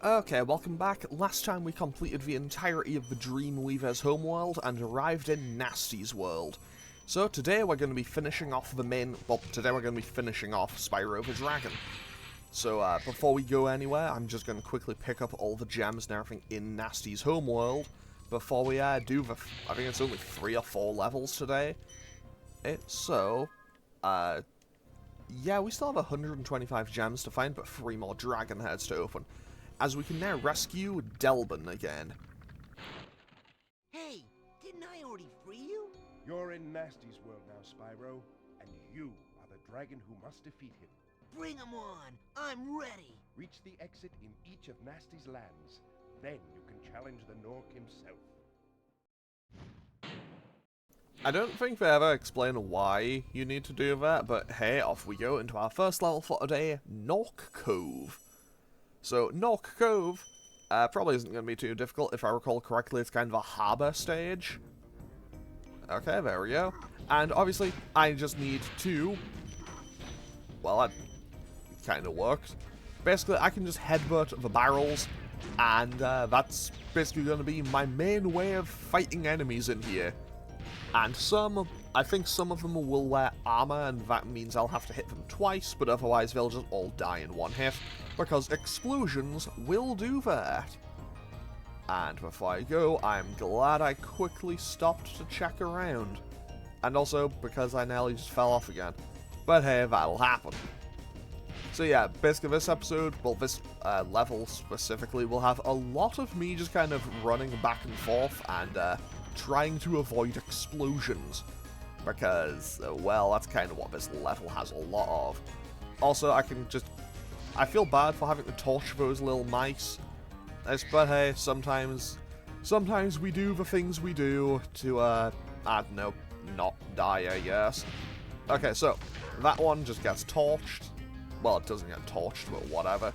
Okay, welcome back. Last time we completed the entirety of the Dreamweaver's homeworld and arrived in Gnasty's world. So today we're going to be finishing off Spyro the Dragon. So before we go anywhere, I'm just going to quickly pick up all the gems and everything in Gnasty's homeworld before we do the, I think it's only 3 or 4 levels today. Yeah, we still have 125 gems to find, but 3 more dragon heads to open, as we can now rescue Delbin again. Hey, didn't I already free you? You're in Gnasty's world now, Spyro, and you are the dragon who must defeat him. Bring him on! I'm ready! Reach the exit in each of Gnasty's lands. Then you can challenge the Nork himself. I don't think they ever explain why you need to do that, but hey, off we go into our first level for today, Nork Cove. So, Nork Cove probably isn't going to be too difficult. If I recall correctly, it's kind of a harbour stage. Okay, there we go. And obviously, I just need to... Well, that kind of works. Basically, I can just headbutt the barrels, and that's basically going to be my main way of fighting enemies in here. And I think some of them will wear armor, and that means I'll have to hit them twice, but otherwise they'll just all die in one hit, because explosions will do that. And before I go, I'm glad I quickly stopped to check around. And also, because I nearly just fell off again. But hey, that'll happen. So yeah, basically this episode, well this level specifically, will have a lot of me just kind of running back and forth and trying to avoid explosions, because, well, that's kind of what this level has a lot of. Also, I feel bad for having to torch those little mice, but hey, sometimes we do the things we do to, I don't know, not die, I guess. Okay, so, that one just gets torched. Well, it doesn't get torched, but whatever.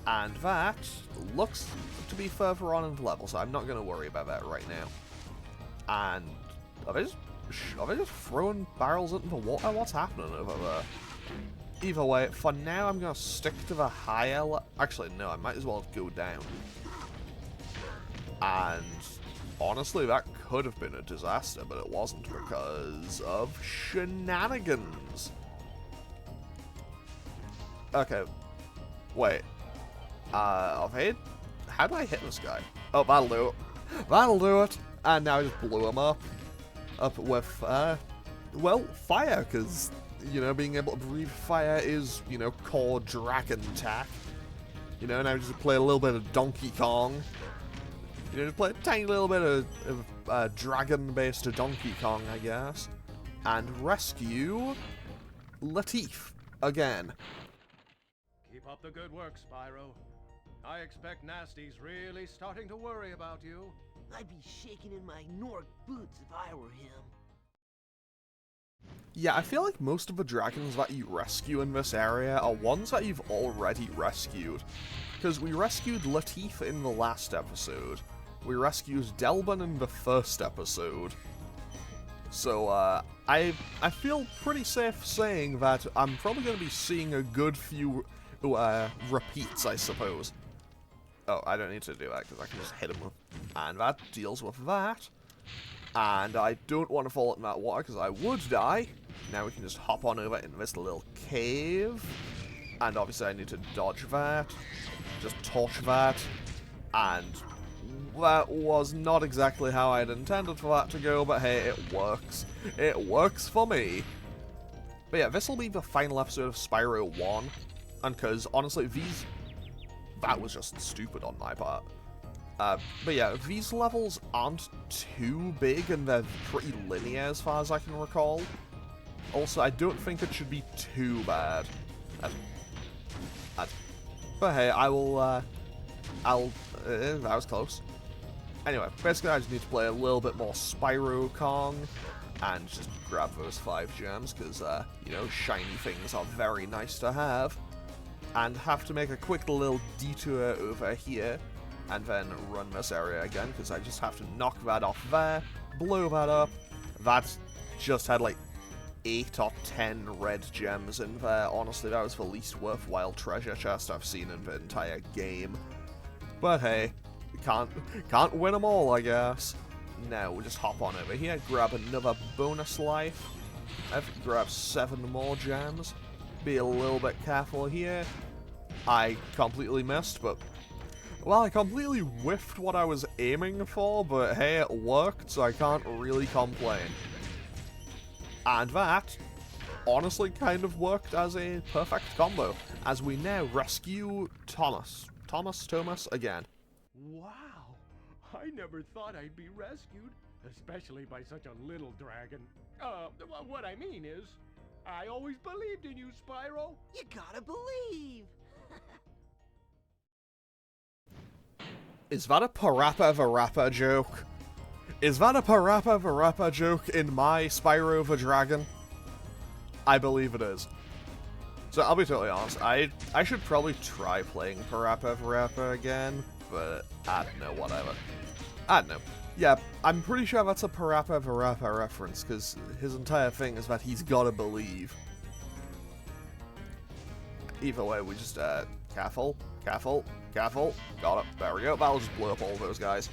And that looks to be further on in the level, so I'm not going to worry about that right now. And are they just throwing barrels into the water? What's happening over there? Either way, for now I'm going to stick to the higher actually, no, I might as well go down. And honestly, that could have been a disaster, but it wasn't because of shenanigans. Okay. Wait. How do I hit this guy? Oh, that'll do it. That'll do it. And now I just blew him up with, well, fire, because, you know, being able to breathe fire is, you know, core dragon attack. You know, now just play a little bit of Donkey Kong. You know, just play a tiny little bit of dragon-based Donkey Kong, I guess. And rescue Latif again. Keep up the good work, Spyro. I expect Gnasty's really starting to worry about you. I'd be shaking in my Nork boots if I were him. Yeah, I feel like most of the dragons that you rescue in this area are ones that you've already rescued. Because we rescued Latif in the last episode. We rescued Delbin in the first episode. So, I feel pretty safe saying that I'm probably going to be seeing a good few repeats, I suppose. Oh, I don't need to do that, because I can just hit him with... And that deals with that. And I don't want to fall in that water, because I would die. Now we can just hop on over in this little cave. And obviously I need to dodge that. Just torch that. And that was not exactly how I'd intended for that to go, but hey, it works. It works for me. But yeah, this will be the final episode of Spyro 1. And because, honestly, that was just stupid on my part. But yeah, these levels aren't too big, and they're pretty linear as far as I can recall. Also, I don't think it should be too bad. But hey, that was close. Anyway, basically I just need to play a little bit more Spyro Kong, and just grab those 5 gems, because, you know, shiny things are very nice to have. And have to make a quick little detour over here, and then run this area again, because I just have to knock that off there, blow that up. That's just had like 8 or 10 red gems in there. Honestly, that was the least worthwhile treasure chest I've seen in the entire game. But hey, can't win them all, I guess. Now we'll just hop on over here, grab another bonus life. I've grabbed 7 more gems. Be a little bit careful here. I completely missed, but... Well, I completely whiffed what I was aiming for, but hey, it worked, so I can't really complain. And that, honestly, kind of worked as a perfect combo, as we now rescue Thomas again. Wow! I never thought I'd be rescued, especially by such a little dragon. What I mean is, I always believed in you, Spyro. You gotta believe. Is that a Parappa the Rapper joke? Is that a Parappa the Rapper joke in my Spyro the Dragon? I believe it is. So I'll be totally honest, I should probably try playing Parappa the Rapper again, but I don't know, whatever. I don't know. Yeah, I'm pretty sure that's a Parappa the Rapper reference, because his entire thing is that he's gotta believe. Either way, we just, careful, got it, there we go, that'll just blow up all those guys.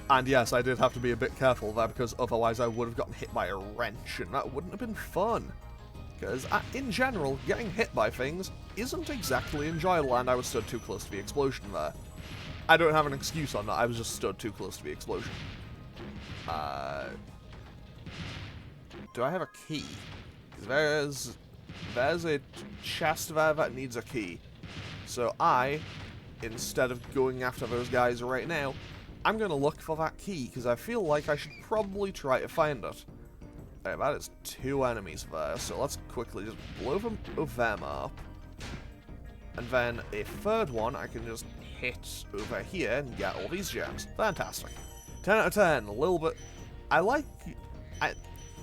And yes, I did have to be a bit careful there, because otherwise I would have gotten hit by a wrench, and that wouldn't have been fun. Because, in general, getting hit by things isn't exactly enjoyable, and I was stood too close to the explosion there. I don't have an excuse on that, I was just stood too close to the explosion. Do I have a key? There's a chest there that needs a key. So instead of going after those guys right now, I'm gonna look for that key, because I feel like I should probably try to find it. Okay, that is 2 enemies there, so let's quickly just blow them up. And then a 3rd one I can just hit over here and get all these gems. Fantastic. 10 out of 10, a little bit... I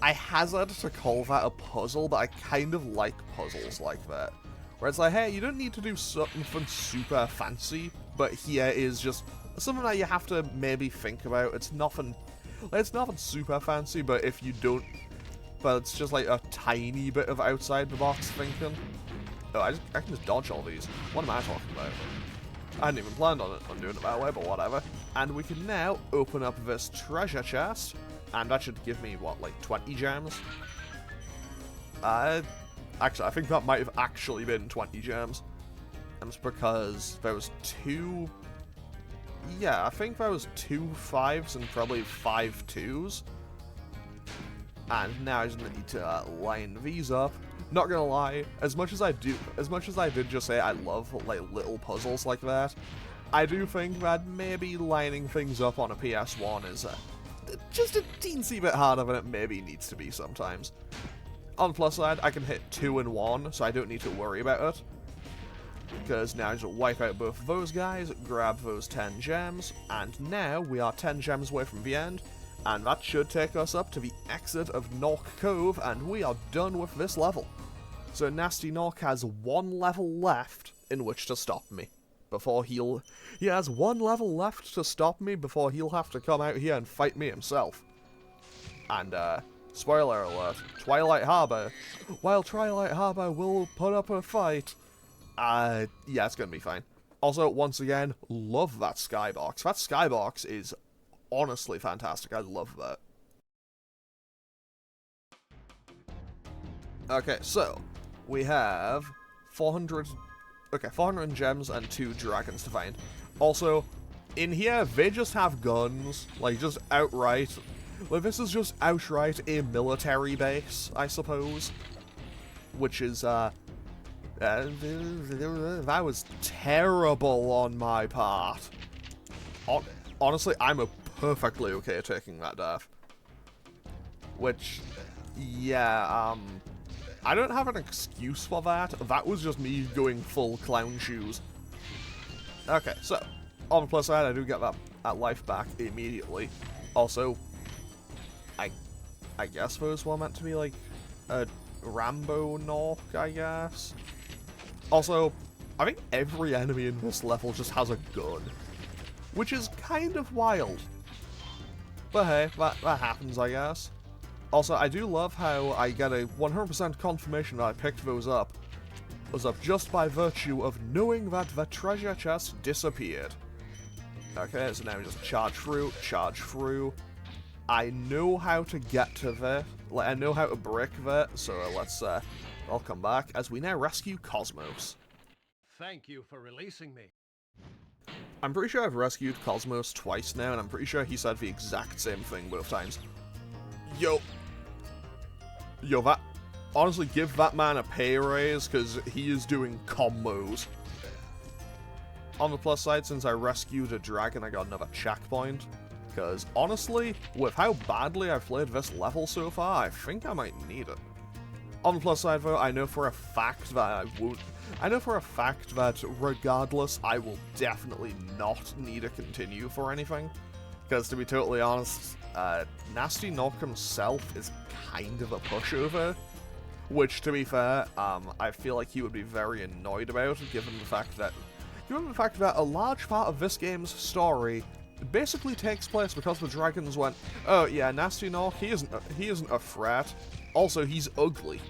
hazard to call that a puzzle, but I kind of like puzzles like that. Where it's like, hey, you don't need to do something super fancy, but here is just something that you have to maybe think about. It's nothing super fancy, but if you don't... But it's just like a tiny bit of outside the box thinking. Oh, I can just dodge all these. What am I talking about? I hadn't even planned on doing it that way, but whatever. And we can now open up this treasure chest, and that should give me, what, like 20 gems? Actually, I think that might have actually been 20 gems. And it's because there was 2... Yeah, I think there was 2 5s and probably 5 2s. And now I just need to line these up. Not gonna lie, as much as I did just say I love like little puzzles like that, I do think that maybe lining things up on a PS1 is just a teensy bit harder than it maybe needs to be sometimes. On the plus side, I can hit 2 in 1, so I don't need to worry about it. Because now I just wipe out both of those guys, grab those 10 gems, and now we are 10 gems away from the end. And that should take us up to the exit of Gnorc Cove, and we are done with this level. So Gnasty Gnorc has 1 level left in which to stop me. He has 1 level left to stop me before he'll have to come out here and fight me himself. And, spoiler alert, Twilight Harbor. While Twilight Harbor will put up a fight, yeah, it's gonna be fine. Also, once again, love that skybox. That skybox is honestly fantastic. I love that. Okay, so we have 400 gems and 2 dragons to find. Also, in here, they just have guns, like, just outright. Like, this is just outright a military base, I suppose. Which is, that was terrible on my part. Honestly, I'm perfectly okay taking that death. Which, yeah, I don't have an excuse for that. That was just me going full clown shoes. Okay, so, on the plus side, I do get that life back immediately. Also, I guess those were meant to be, like, a Rambo Gnorc, I guess. Also, I think every enemy in this level just has a gun. Which is kind of wild. But hey, that happens, I guess. Also, I do love how I get a 100% confirmation that I picked those up. Was up just by virtue of knowing that the treasure chest disappeared. Okay, so now we just charge through, charge through. I know how to get to there. Like, I know how to break that, so let's, I'll come back as we now rescue Cosmos. Thank you for releasing me. I'm pretty sure I've rescued Cosmos twice now, and I'm pretty sure he said the exact same thing both times. Yo, that... Honestly, give that man a pay raise, because he is doing combos. On the plus side, since I rescued a dragon, I got another checkpoint. Because, honestly, with how badly I've played this level so far, I think I might need it. On the plus side, though, I know for a fact that I won't... I know for a fact that, regardless, I will definitely not need to continue for anything. Because, to be totally honest, Gnasty Knock himself is kind of a pushover. Which, to be fair, I feel like he would be very annoyed about, given the fact that a large part of this game's story basically takes place because the dragons went, oh yeah, Gnasty Knock, he isn't a threat. Also, he's ugly.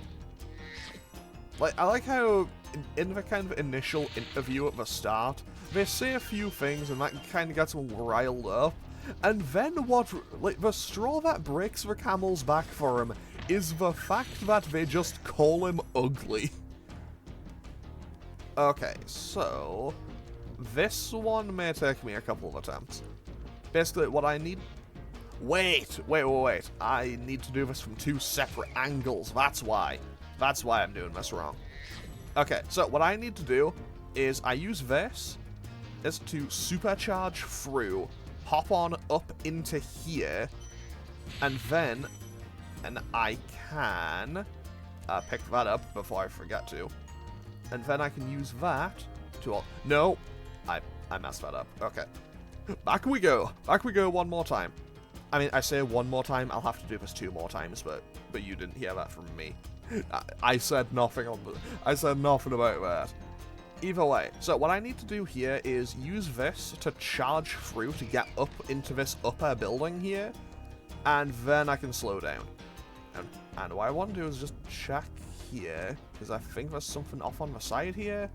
Like, I like how in the kind of initial interview at the start, they say a few things and that kind of gets them riled up. And then the straw that breaks the camel's back for him is the fact that they just call him ugly. Okay, so this one may take me a couple of attempts. Basically, what I need... Wait. I need to do this from two separate angles. That's why I'm doing this wrong. Okay, so what I need to do is I use this to supercharge through, hop on up into here, and then I can pick that up before I forget to. And then I can use that to... No! I messed that up. Okay. Back we go one more time. I mean, I say one more time, I'll have to do this 2 more times, but you didn't hear that from me. I said nothing about that. Either way, so what I need to do here is use this to charge through to get up into this upper building here, and then I can slow down. And what I want to do is just check here, because I think there's something off on the side here.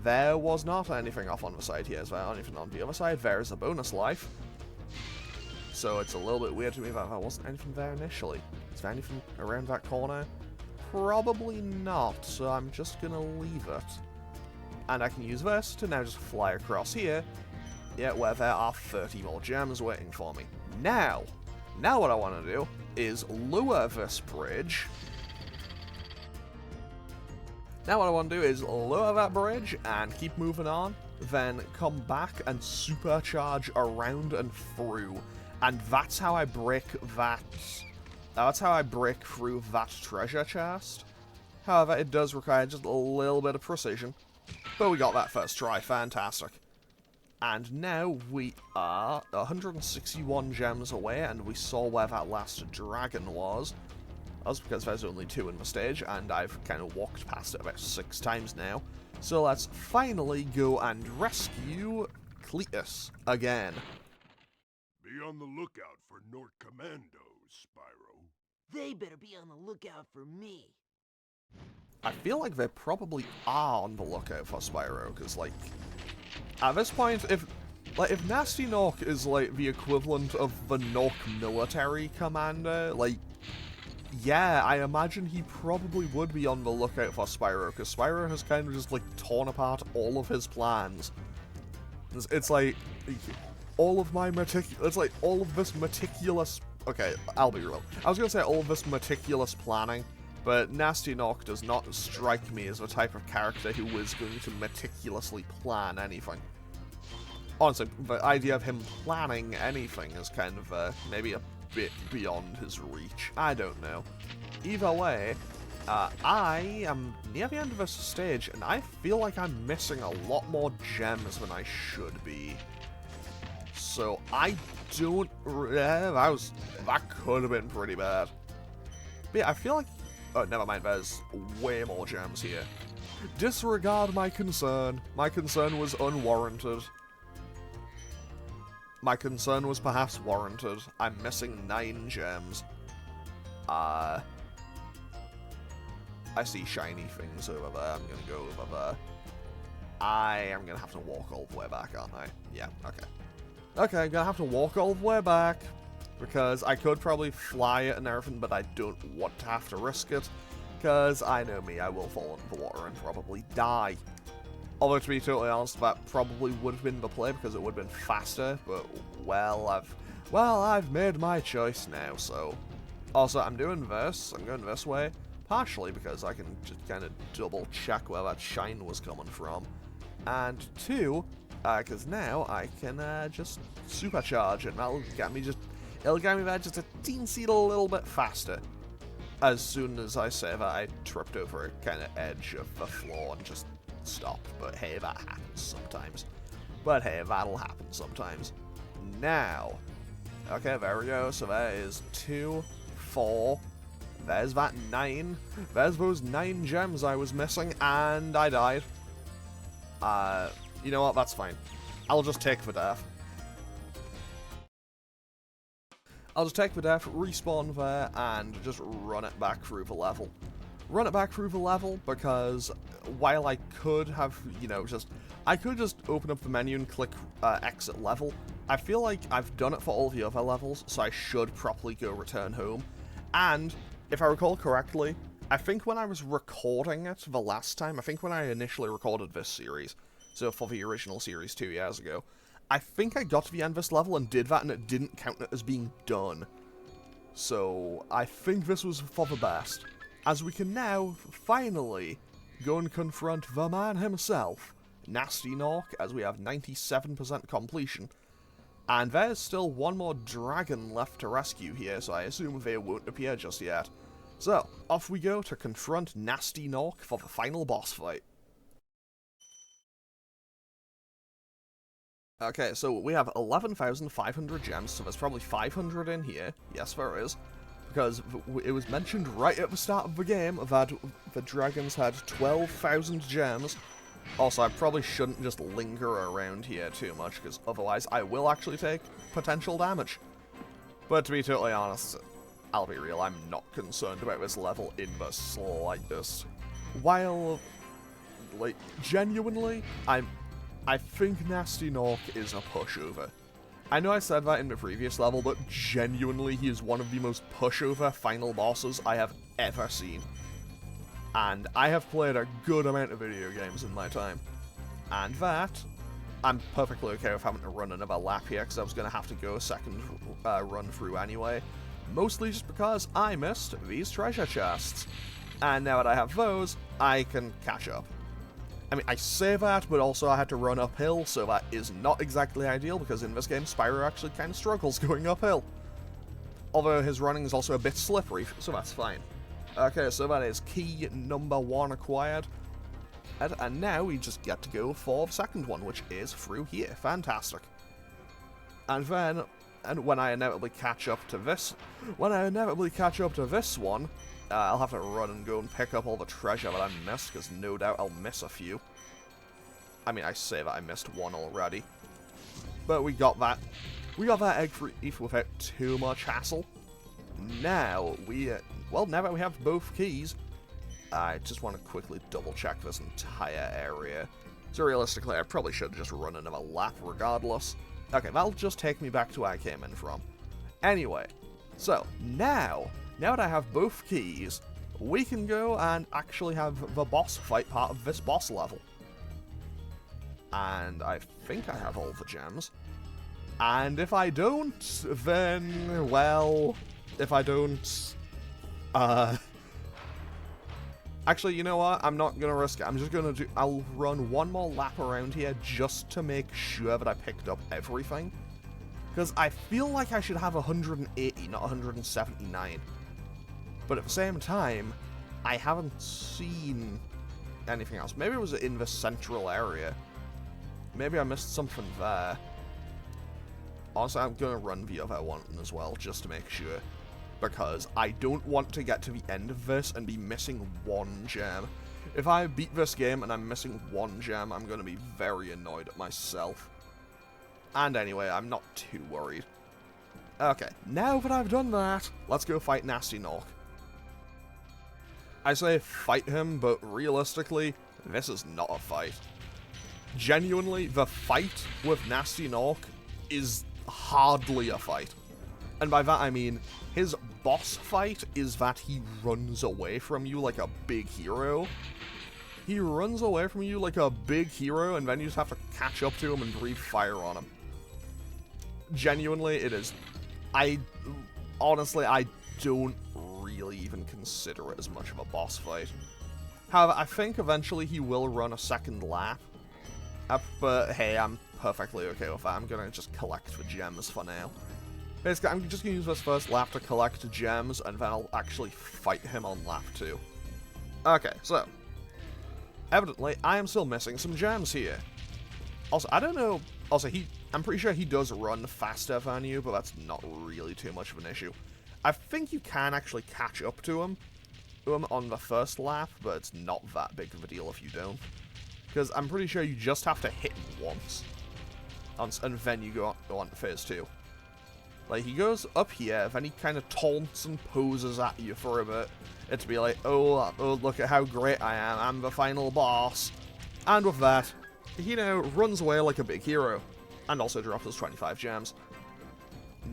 There was not anything off on the side here. Is there anything on the other side? There is a bonus life. So it's a little bit weird to me that there wasn't anything there initially. Is there anything around that corner? Probably not, so I'm just gonna leave it. And I can use this to now just fly across here, where there are 30 more gems waiting for me. Now what I want to do is lower this bridge. Now what I want to do is lower that bridge and keep moving on, then come back and supercharge around and through. And that's how I break that... That's how I break through that treasure chest. However, it does require just a little bit of precision. But we got that first try, fantastic. And now we are 161 gems away, and we saw where that last dragon was. That's because there's only 2 in the stage, and I've kind of walked past it about 6 times now. So let's finally go and rescue Cletus again. Be on the lookout for Nort Commandos, Spyro. They better be on the lookout for me. I feel like they probably are on the lookout for Spyro, because, like, at this point, if Gnasty Knock is, like, the equivalent of the Knock military commander, like, yeah, I imagine he probably would be on the lookout for Spyro, because Spyro has kind of just, like, torn apart all of his plans. It's like, all of this meticulous... Okay, I'll be real. I was gonna say all of this meticulous planning, but Gnasty Knock does not strike me as the type of character who is going to meticulously plan anything. Honestly, the idea of him planning anything is kind of, maybe a bit beyond his reach. I don't know. Either way, I am near the end of this stage, and I feel like I'm missing a lot more gems than I should be. So I don't... that could have been pretty bad. But yeah, I feel like... Oh, never mind, there's way more gems here. Disregard my concern. My concern was unwarranted. My concern was perhaps warranted. I'm missing 9 gems. I see shiny things over there. I'm gonna go over there. I am gonna have to walk all the way back, aren't I? Yeah, okay. Okay, I'm gonna have to walk all the way back, because I could probably fly it and everything, but I don't want to have to risk it, because I know me, I will fall into the water and probably die. Although, to be totally honest, that probably would have been the play, because it would have been faster, but, well, I've made my choice now, so... Also, I'm going this way, partially because I can just kind of double check where that shine was coming from, and two, because now I can just supercharge it, and that'll get me it'll get me there just a teensy little bit faster. As soon as I say that, I tripped over a kind of edge of the floor and just stopped, but hey, that happens sometimes. But hey, that'll happen sometimes. Now, okay, there we go, so there is 2, 4, there's that 9, there's those 9 gems I was missing, and I died. You know what, that's fine. I'll just take the death. I'll just take the death, respawn there, and just run it back through the level. Run it back through the level, because while I could have, you know, I could just open up the menu and click exit level. I feel like I've done it for all the other levels, so I should properly go return home. And, if I recall correctly, I think when I was recording it the last time, I think when I initially recorded this series, so for the original series 2 years ago, I think I got to the end of this level and did that, and it didn't count it as being done. So, I think this was for the best. As we can now, finally, go and confront the man himself, Gnasty Nork, as we have 97% completion. And there's still one more dragon left to rescue here, so I assume they won't appear just yet. So, off we go to confront Gnasty Nork for the final boss fight. Okay, so we have 11,500 gems, so there's probably 500 in here. Yes, there is. Because it was mentioned right at the start of the game that the dragons had 12,000 gems. Also, I probably shouldn't just linger around here too much, because otherwise I will actually take potential damage. But to be totally honest, I'll be real, I'm not concerned about this level in the slightest. While, like, genuinely, I think Gnasty Nork is a pushover. I know I said that in the previous level, but genuinely he is one of the most pushover final bosses I have ever seen. And I have played a good amount of video games in my time. And that, I'm perfectly okay with having to run another lap here, because I was going to have to go a second run through anyway. Mostly just because I missed these treasure chests. And now that I have those, I can catch up. I mean, I say that, but also I had to run uphill, so that is not exactly ideal, because in this game, Spyro actually kind of struggles going uphill. Although his running is also a bit slippery, so that's fine. Okay, so that is key number 1 acquired. And now we just get to go for the second one, which is through here. Fantastic. And then, when I inevitably catch up to this, one, I'll have to run and go and pick up all the treasure that I missed, because no doubt I'll miss a few. I mean, I say that I missed one already. But we got that. We got that egg for ETH without too much hassle. Now, now that we have both keys, I just want to quickly double check this entire area. So realistically, I probably should just run another lap regardless. Okay, that'll just take me back to where I came in from. Anyway, so now that I have both keys, we can go and actually have the boss fight part of this boss level. And I think I have all the gems. And if I don't, then, well, if I don't, actually, you know what? I'm not gonna risk it. I'm just gonna I'll run one more lap around here just to make sure that I picked up everything. Because I feel like I should have 180, not 179. But at the same time, I haven't seen anything else. Maybe it was in the central area. Maybe I missed something there. Also, I'm going to run the other one as well, just to make sure. Because I don't want to get to the end of this and be missing one gem. If I beat this game and I'm missing one gem, I'm going to be very annoyed at myself. And anyway, I'm not too worried. Okay, now that I've done that, let's go fight Gnasty Nork. I say fight him, but realistically, this is not a fight. Genuinely, the fight with Gnasty Nork is hardly a fight. And by that I mean, his boss fight is that he runs away from you like a big hero. He runs away from you like a big hero, and then you just have to catch up to him and breathe fire on him. Genuinely, it is... Honestly, I don't really even consider it as much of a boss fight. However, I think eventually he will run a second lap. But hey, I'm perfectly okay with that. I'm gonna just collect the gems for now. Basically, I'm just gonna use this first lap to collect gems, and then I'll actually fight him on lap 2. Okay, so... evidently, I am still missing some gems here. Also, I don't know... Also, I'm pretty sure he does run faster than you, but that's not really too much of an issue. I think you can actually catch up to him on the first lap, but it's not that big of a deal if you don't. Because I'm pretty sure you just have to hit him once. And then you go on to phase 2. Like, he goes up here, then he kind of taunts and poses at you for a bit. It'd be like, oh, look at how great I am, I'm the final boss. And with that, he now runs away like a big hero. And also drops us 25 gems.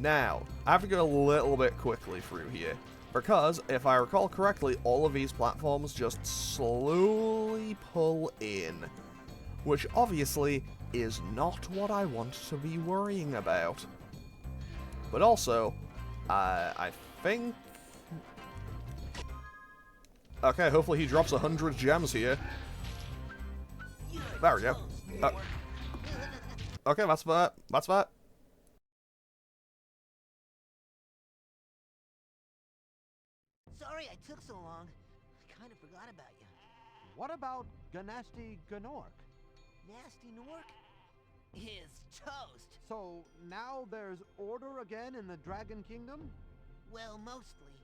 Now, I have to go a little bit quickly through here. Because, if I recall correctly, all of these platforms just slowly pull in. Which, obviously, is not what I want to be worrying about. But also, I think... okay, hopefully he drops 100 gems here. There we go. Okay, that's that. That's that. Sorry I took so long. I kind of forgot about you. What about Gnasty Gnork? Nasty Nork is toast. So now there's order again in the Dragon Kingdom? Well, mostly.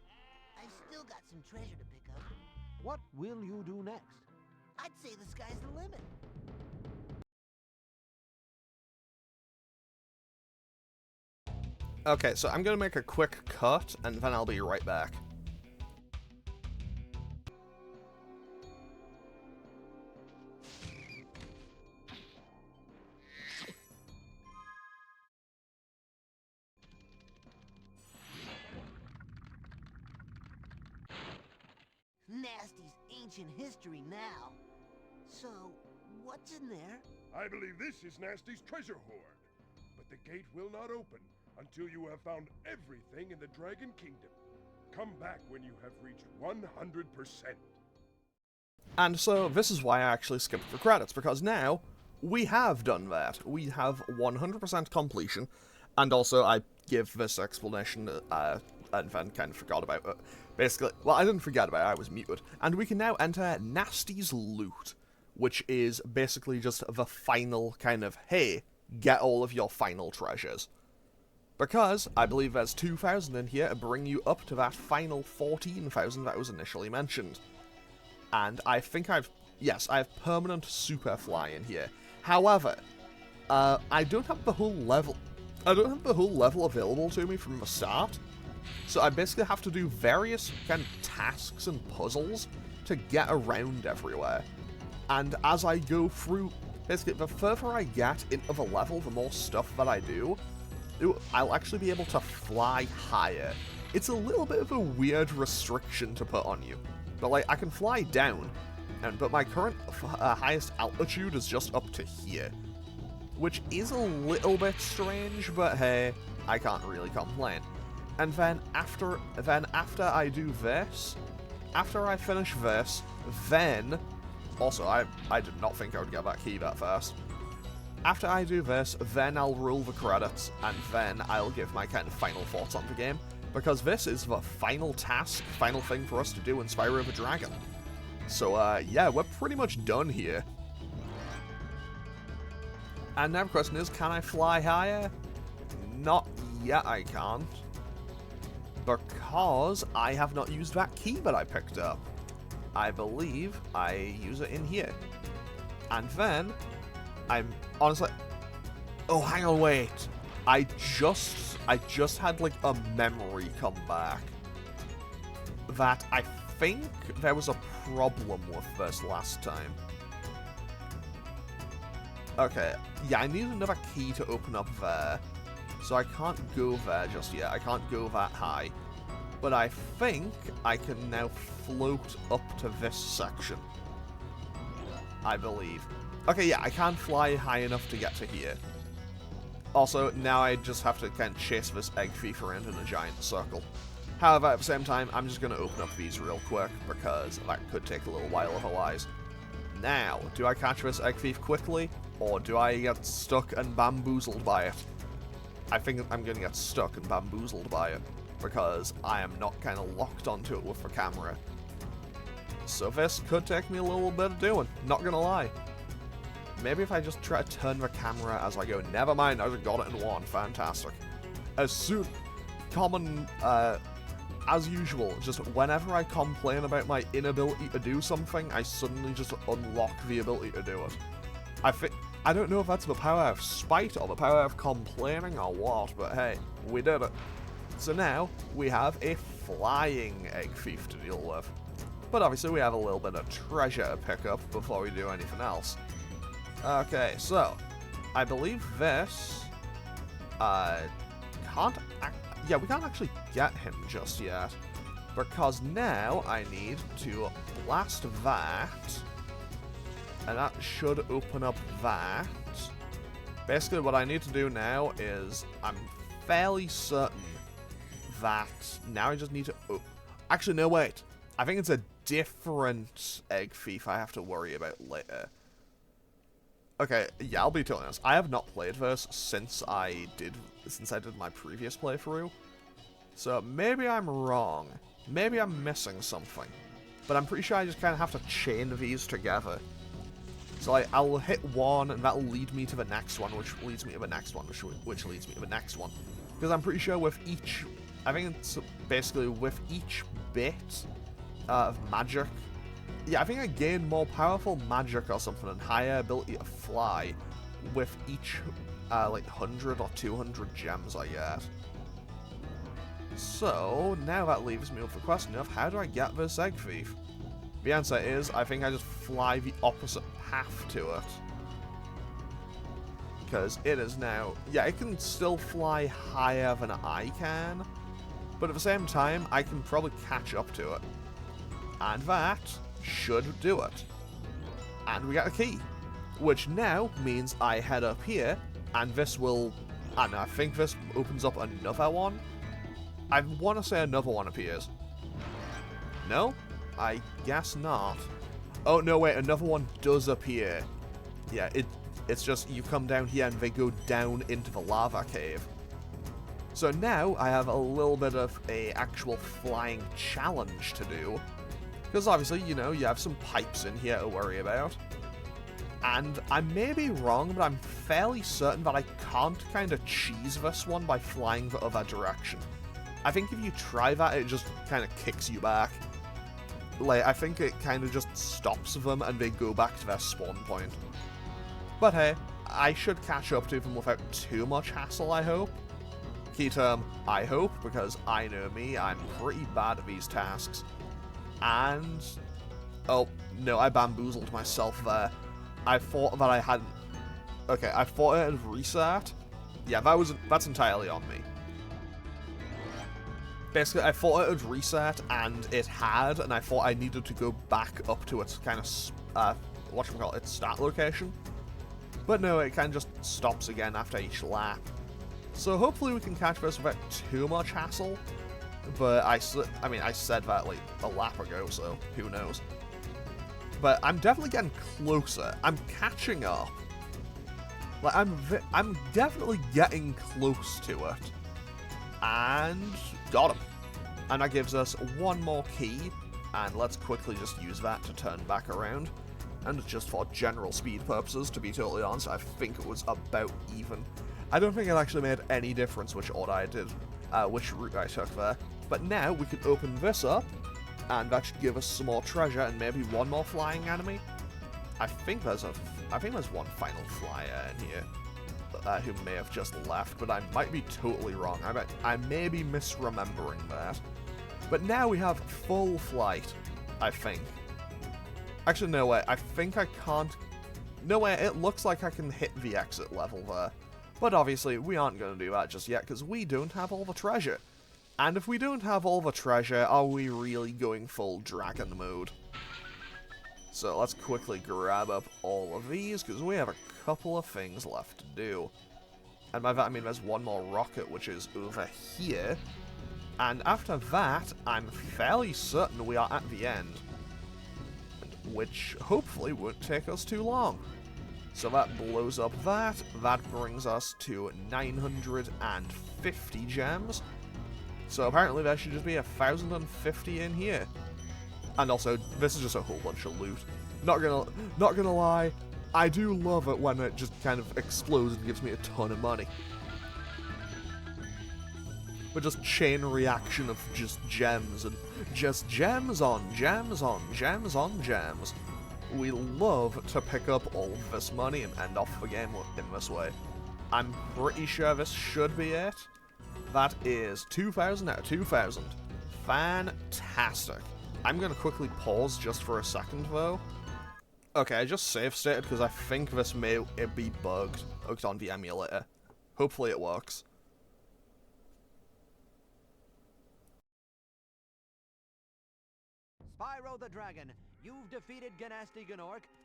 I've still got some treasure to pick up. What will you do next? I'd say the sky's the limit. Okay, so I'm gonna make a quick cut, and then I'll be right back. Nasty's ancient history now. So, what's in there? I believe this is Gnasty's treasure hoard. But the gate will not open until you have found everything in the Dragon Kingdom. Come back when you have reached 100%. And so, this is why I actually skipped the credits, because now, we have done that. We have 100% completion, and also I give this explanation, and then kind of forgot about it. Basically, well, I didn't forget about it, I was muted. And we can now enter Gnasty's loot, which is basically just the final kind of, hey, get all of your final treasures. Because I believe there's 2,000 in here to bring you up to that final 14,000 that was initially mentioned. And I think I have permanent super fly in here. However, I don't have the whole level available to me from the start. So I basically have to do various kind of tasks and puzzles to get around everywhere. And as I go through, basically the further I get into the level, the more stuff that I do, I'll actually be able to fly higher. It's a little bit of a weird restriction to put on you. But like, I can fly down, but my current highest altitude is just up to here. Which is a little bit strange, but hey, I can't really complain. And then after I do this, after I finish this, then... Also, I did not think I would get that key that fast. After I do this, then I'll roll the credits, and then I'll give my kind of final thoughts on the game, because this is the final task, final thing for us to do in Spyro the Dragon. So, yeah, we're pretty much done here. And now the question is, can I fly higher? Not yet, I can't. Because I have not used that key that I picked up. I believe I use it in here. And then, I'm honestly... Oh, hang on, wait. I just had, like, a memory come back. That I think there was a problem with this last time. Okay, yeah, I need another key to open up there. So I can't go there just yet. I can't go that high. But I think I can now float up to this section. I believe. Okay, yeah, I can't fly high enough to get to here. Also, now I just have to kind of chase this egg thief around in a giant circle. However, at the same time, I'm just going to open up these real quick, because that could take a little while otherwise. Now, do I catch this egg thief quickly, or do I get stuck and bamboozled by it? I think I'm going to get stuck and bamboozled by it, because I am not kind of locked onto it with the camera. So this could take me a little bit of doing, not going to lie. Maybe if I just try to turn the camera as I go. Never mind, I just got it in one. Fantastic. As soon... Common, as usual, just whenever I complain about my inability to do something, I suddenly just unlock the ability to do it. I don't know if that's the power of spite or the power of complaining or what, but hey, we did it. So now, we have a flying egg thief to deal with. But obviously we have a little bit of treasure to pick up before we do anything else. Okay, so, I believe this, yeah, we can't actually get him just yet, because now I need to blast that, and that should open up that. Basically, what I need to do now is, I'm fairly certain that now I just need to, actually, no, wait, I think it's a different egg thief I have to worry about later. Okay, yeah, I'll be totally honest. I have not played this since I did my previous playthrough. So maybe I'm wrong. Maybe I'm missing something. But I'm pretty sure I just kind of have to chain these together. So like, I'll hit one, and that'll lead me to the next one, which leads me to the next one, which leads me to the next one. Because I'm pretty sure with each... I think it's basically with each bit of magic... Yeah, I think I gain more powerful magic or something and higher ability to fly with each, like, 100 or 200 gems I get. So, now that leaves me with the question of, how do I get this egg thief? The answer is, I think I just fly the opposite path to it. Because it is now... Yeah, it can still fly higher than I can, but at the same time, I can probably catch up to it. And that... should do it. And we get a key, which now means I head up here, and this will, and I think this opens up another one. I want to say another one appears. No? I guess not. Oh, no, wait, another one does appear. Yeah, it's just you come down here and they go down into the lava cave. So now I have a little bit of a actual flying challenge to do. Because obviously, you know, you have some pipes in here to worry about. And I may be wrong, but I'm fairly certain that I can't kind of cheese this one by flying the other direction. I think if you try that, it just kind of kicks you back. Like, I think it kind of just stops them and they go back to their spawn point. But hey, I should catch up to them without too much hassle, I hope. Key term, I hope, because I know me, I'm pretty bad at these tasks. And... oh, no, I bamboozled myself there. I thought that I hadn't... okay, I thought it had reset. Yeah, that's entirely on me. Basically, I thought it had reset, and it had, and I thought I needed to go back up to its kind of, its start location. But no, it kind of just stops again after each lap. So hopefully we can catch this without too much hassle. But I said that like a lap ago, so who knows. But I'm definitely getting closer. I'm catching up. Like, I'm definitely getting close to it. And got him. And that gives us one more key. And let's quickly just use that to turn back around. And just for general speed purposes, to be totally honest, I think it was about even. I don't think it actually made any difference which order I did, which route I took there. But now we can open this up, and that should give us some more treasure and maybe one more flying enemy. I think there's one final flyer in here who may have just left, but I might be totally wrong. I may be misremembering that. But now we have full flight, I think. Actually, no way. I think I can't... no way, it looks like I can hit the exit level there. But obviously, we aren't going to do that just yet, because we don't have all the treasure. And if we don't have all the treasure, are we really going full dragon mode? So let's quickly grab up all of these, because we have a couple of things left to do. And by that I mean there's one more rocket, which is over here. And after that, I'm fairly certain we are at the end. Which hopefully won't take us too long. So that blows up that. That brings us to 950 gems. So apparently there should just be 1,050 in here. And also, this is just a whole bunch of loot. Not gonna lie, I do love it when it just kind of explodes and gives me a ton of money. But just chain reaction of just gems and just gems on gems on gems on gems. We love to pick up all of this money and end off the game in this way. I'm pretty sure this should be it. That is 2,000 out of 2,000. Fantastic. I'm going to quickly pause just for a second, though. Okay, I just save stated because I think this may be bugged on the emulator. Hopefully it works. Spyro the Dragon, you've defeated Gnasty,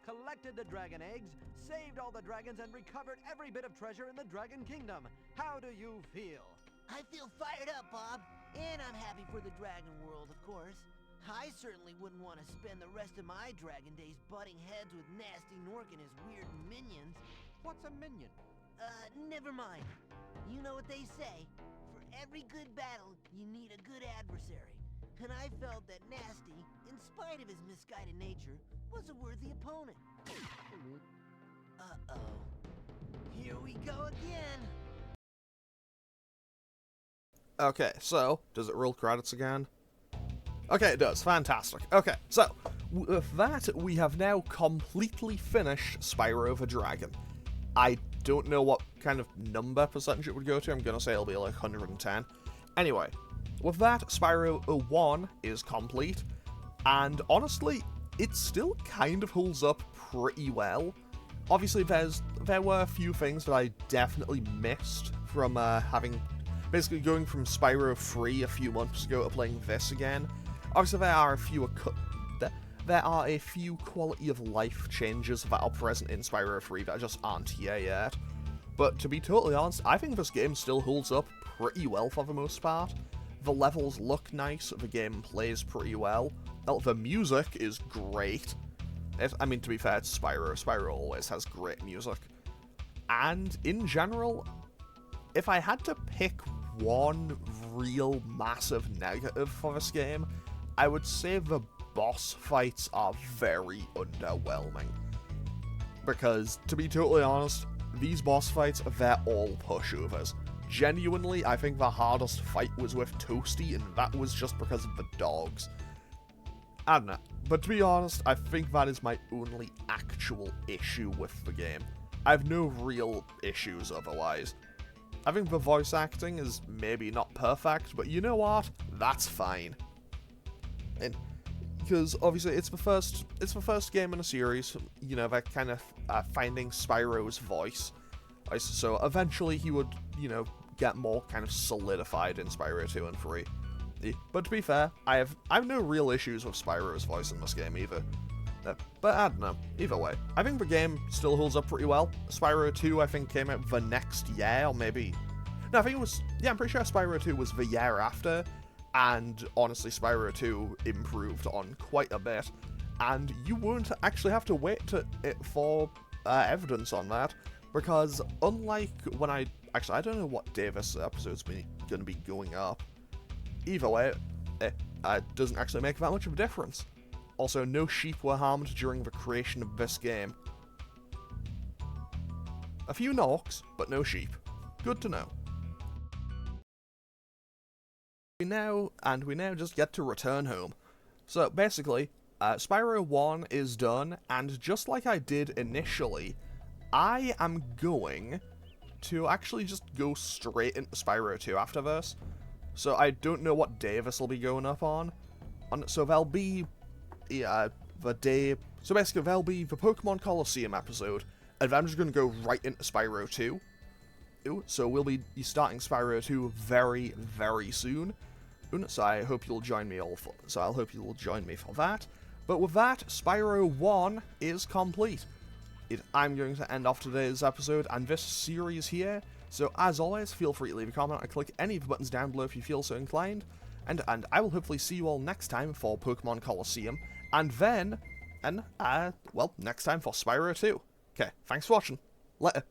collected the dragon eggs, saved all the dragons, and recovered every bit of treasure in the Dragon Kingdom. How do you feel? I feel fired up, Bob. And I'm happy for the dragon world, of course. I certainly wouldn't want to spend the rest of my dragon days butting heads with Gnasty Nork and his weird minions. What's a minion? Never mind. You know what they say. For every good battle, you need a good adversary. And I felt that Gnasty, in spite of his misguided nature, was a worthy opponent. Uh-oh. Here we go again. Okay, so, does it roll credits again? Okay, it does. Fantastic. Okay, so, with that, we have now completely finished Spyro the Dragon. I don't know what kind of number percentage it would go to. I'm gonna say it'll be like 110. Anyway, with that, Spyro 01 is complete, and honestly, it still kind of holds up pretty well. Obviously, there were a few things that I definitely missed from basically going from Spyro 3 a few months ago to playing this again. Obviously, there are a few quality of life changes that are present in Spyro 3 that just aren't here yet. But to be totally honest, I think this game still holds up pretty well for the most part. The levels look nice, the game plays pretty well. The music is great. I mean, to be fair, it's Spyro. Spyro always has great music. And in general, if I had to pick one real massive negative for this game, I would say the boss fights are very underwhelming. Because, to be totally honest, these boss fights, they're all pushovers. Genuinely, I think the hardest fight was with Toasty, and that was just because of the dogs. I don't know. But to be honest, I think that is my only actual issue with the game. I have no real issues otherwise. I think the voice acting is maybe not perfect, but you know what? That's fine. And because obviously it's the first game in a series, you know, they're kind of finding Spyro's voice. So eventually he would, you know, get more kind of solidified in Spyro 2 and 3. But to be fair, I have no real issues with Spyro's voice in this game either. But I don't know, either way. I think the game still holds up pretty well. Spyro 2, I think, came out the next year, or maybe... No, I think it was... Yeah, I'm pretty sure Spyro 2 was the year after, and honestly, Spyro 2 improved on quite a bit, and you won't actually have to wait for evidence on that, because unlike when I... Actually, I don't know what day this episode's going to be going up. Either way, it doesn't actually make that much of a difference. Also, no sheep were harmed during the creation of this game. A few Norks, but no sheep. Good to know. We now just get to return home. So basically, Spyro 1 is done, and just like I did initially, I am going to actually just go straight into Spyro 2 after this. So I don't know what day this will be going up on. So there'll be the day... So basically, there'll be the Pokemon Coliseum episode, and then I'm just going to go right into Spyro 2. So we'll be starting Spyro 2 very, very soon. So I hope you'll join me for that. But with that, Spyro 1 is complete. I'm going to end off today's episode and this series here. So as always, feel free to leave a comment or click any of the buttons down below if you feel so inclined. And I will hopefully see you all next time for Pokemon Colosseum. And then, well, next time for Spyro 2. Okay, thanks for watching. Later.